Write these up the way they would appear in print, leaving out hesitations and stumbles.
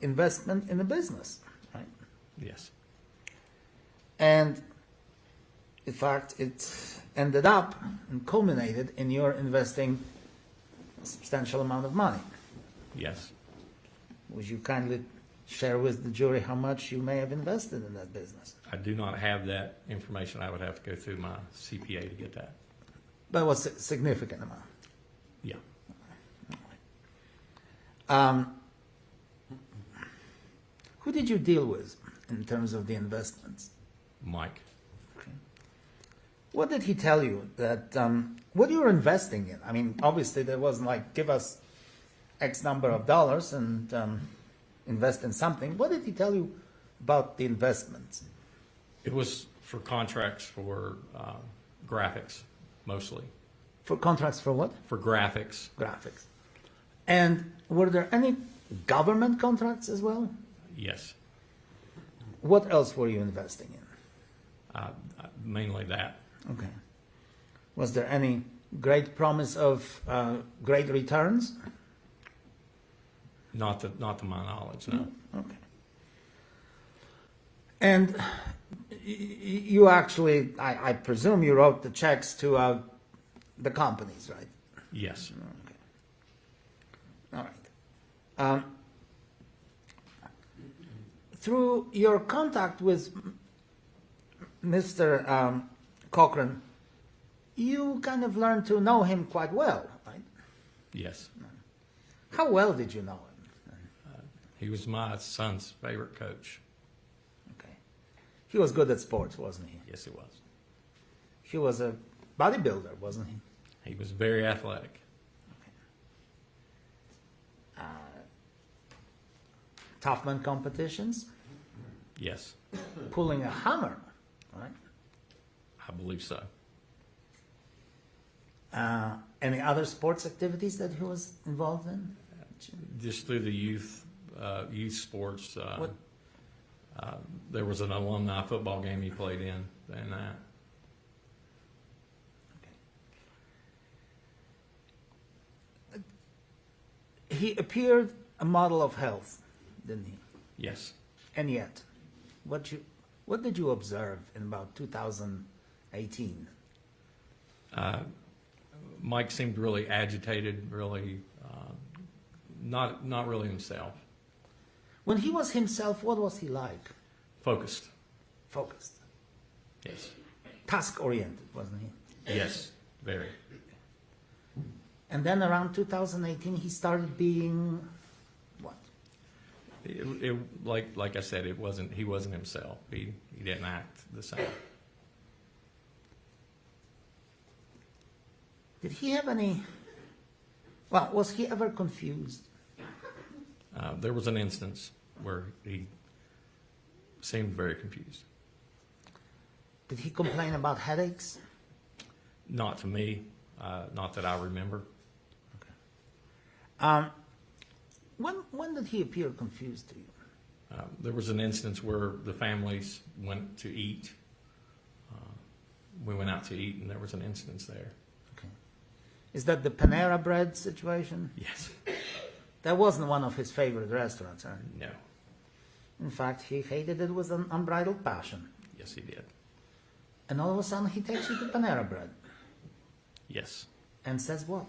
investment in a business, right? Yes. And in fact, it ended up and culminated in your investing a substantial amount of money. Yes. Would you kindly share with the jury how much you may have invested in that business? I do not have that information. I would have to go through my CPA to get that. But it was a significant amount. Yeah. Who did you deal with in terms of the investments? Mike. Okay. What did he tell you that, what you were investing in? I mean, obviously there wasn't like, give us X number of dollars and invest in something. What did he tell you about the investments? It was for contracts for graphics, mostly. For contracts for what? For graphics. Graphics. And were there any government contracts as well? Yes. What else were you investing in? Mainly that. Okay. Was there any great promise of great returns? Not to my knowledge, no. Okay. And you actually, I presume you wrote the checks to the companies, right? Yes. Okay. All right. Through your contact with Mr. Cochran, you kind of learned to know him quite well, right? Yes. How well did you know him? He was my son's favorite coach. Okay. He was good at sports, wasn't he? Yes, he was. He was a bodybuilder, wasn't he? He was very athletic. Toughman competitions, Yes, pulling a hammer, right? I believe so. Any other sports activities that he was involved in? Just through the youth sports. What? There was an alumni football game he played in, and that. He appeared a model of health, didn't he? Yes. And yet, what did you observe in about 2018? Mike seemed really agitated, really not really himself. When he was himself, what was he like? Focused. Focused. Yes. Task-oriented, wasn't he? Yes. Very. And then around 2018, he started being what? Like I said, he wasn't himself. He didn't act the same. Did he have any? Well, was he ever confused? There was an instance where he seemed very confused. Did he complain about headaches? Not to me, not that I remember. When did he appear confused to you? There was an instance where the families went to eat. We went out to eat, and there was an instance there. Okay. Is that the Panera Bread situation? Yes. That wasn't one of his favorite restaurants, huh? No. In fact, he hated it with an unbridled passion. Yes, he did. And all of a sudden, he takes you to Panera Bread Yes. and says what?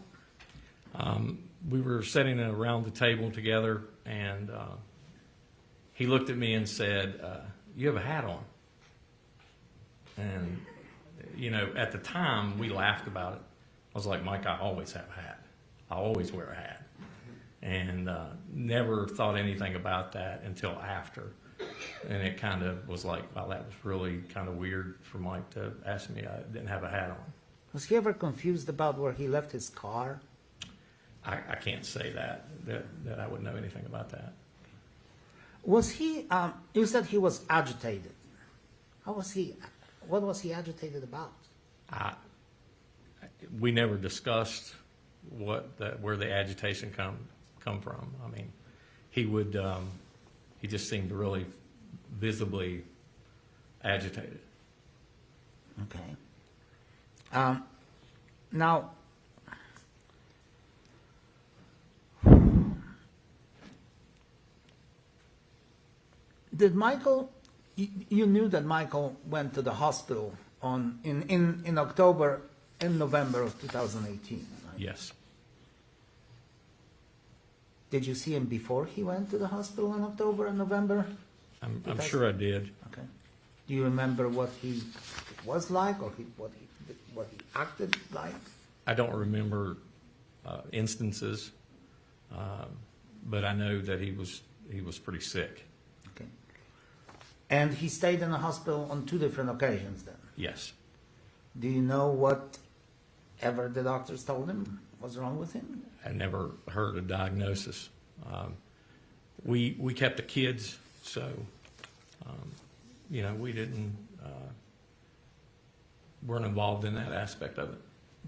We were sitting around the table together, and he looked at me and said, "You have a hat on." And, at the time, we laughed about it. I was like, "Mike, I always have a hat. I always wear a hat." And never thought anything about that until after. And it kind of was like, wow, that was really kind of weird for Mike to ask me. I didn't have a hat on. Was he ever confused about where he left his car? I can't say that I would know anything about that. Was he, you said he was agitated. How was he, what was he agitated about? We never discussed where the agitation come from. I mean, he just seemed really visibly agitated. Okay. Now, Did Michael, you knew that Michael went to the hospital in October and November of 2018, right? Yes. Did you see him before he went to the hospital in October and November? I'm sure I did. Okay. Do you remember what he was like, or what he acted like? I don't remember instances, but I know that he was pretty sick. Okay. And he stayed in the hospital on 2 different occasions then? Yes. Do you know whatever the doctors told him was wrong with him? I never heard a diagnosis. We kept the kids, so we didn't weren't involved in that aspect of it.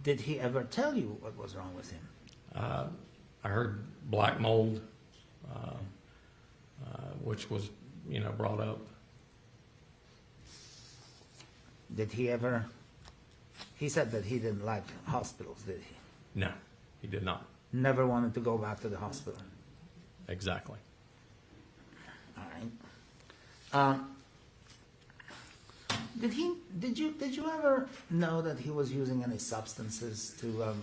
Did he ever tell you what was wrong with him? I heard black mold, which was brought up. Did he ever? He said that he didn't like hospitals, did he? No, he did not. Never wanted to go back to the hospital. Exactly. All right. Did you ever know that he was using any substances to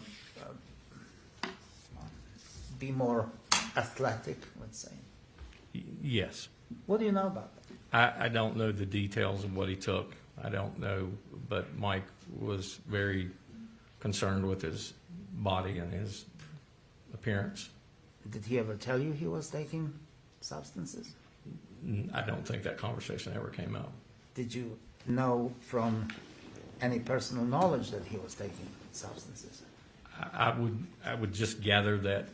be more athletic, let's say? Yes. What do you know about that? I don't know the details of what he took. I don't know, but Mike was very concerned with his body and his appearance. Did he ever tell you he was taking substances? I don't think that conversation ever came up. Did you know from any personal knowledge that he was taking substances? I would just gather that,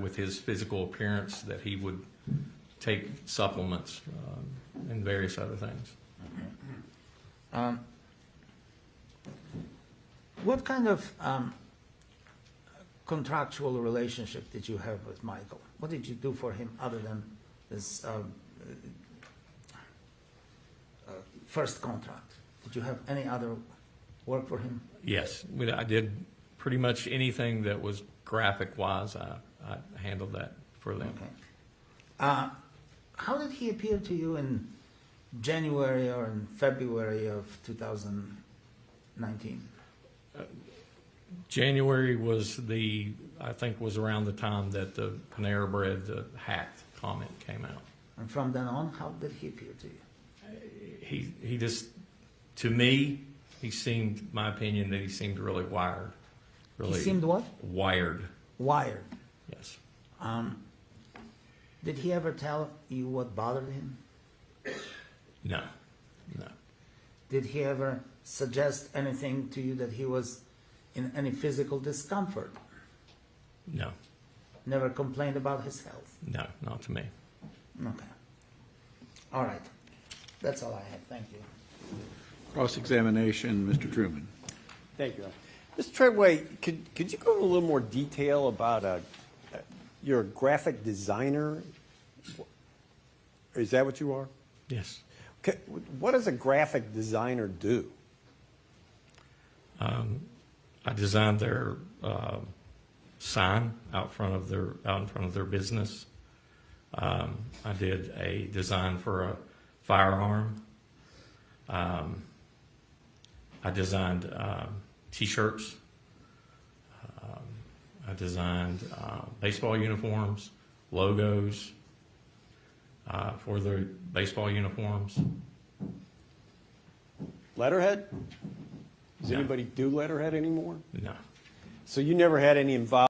with his physical appearance, that he would take supplements and various other things. What kind of contractual relationship did you have with Michael? What did you do for him other than this first contract? Did you have any other work for him? Yes, I did pretty much anything that was graphic-wise. I handled that for them. Okay. How did he appear to you in January or in February of 2019? January was I think was around the time that the Panera Bread, the hacked comment came out. And from then on, how did he appear to you? He just, to me, he seemed, my opinion, that he seemed really wired. Really He seemed what? wired. Wired. Yes. Did he ever tell you what bothered him? No. Did he ever suggest anything to you that he was in any physical discomfort? No. Never complained about his health? No, not to me. Okay. All right. That's all I have. Thank you. Cross-examination, Mr. Truman. Thank you. Mr. Treadway, could you go into a little more detail about you're a graphic designer? Is that what you are? Yes. Okay. What does a graphic designer do? I designed their sign out in front of their business. I did a design for a firearm. I designed T-shirts. I designed baseball uniforms, logos for the baseball uniforms. Letterhead? Does No. anybody do letterhead anymore? No. So you never had any involvement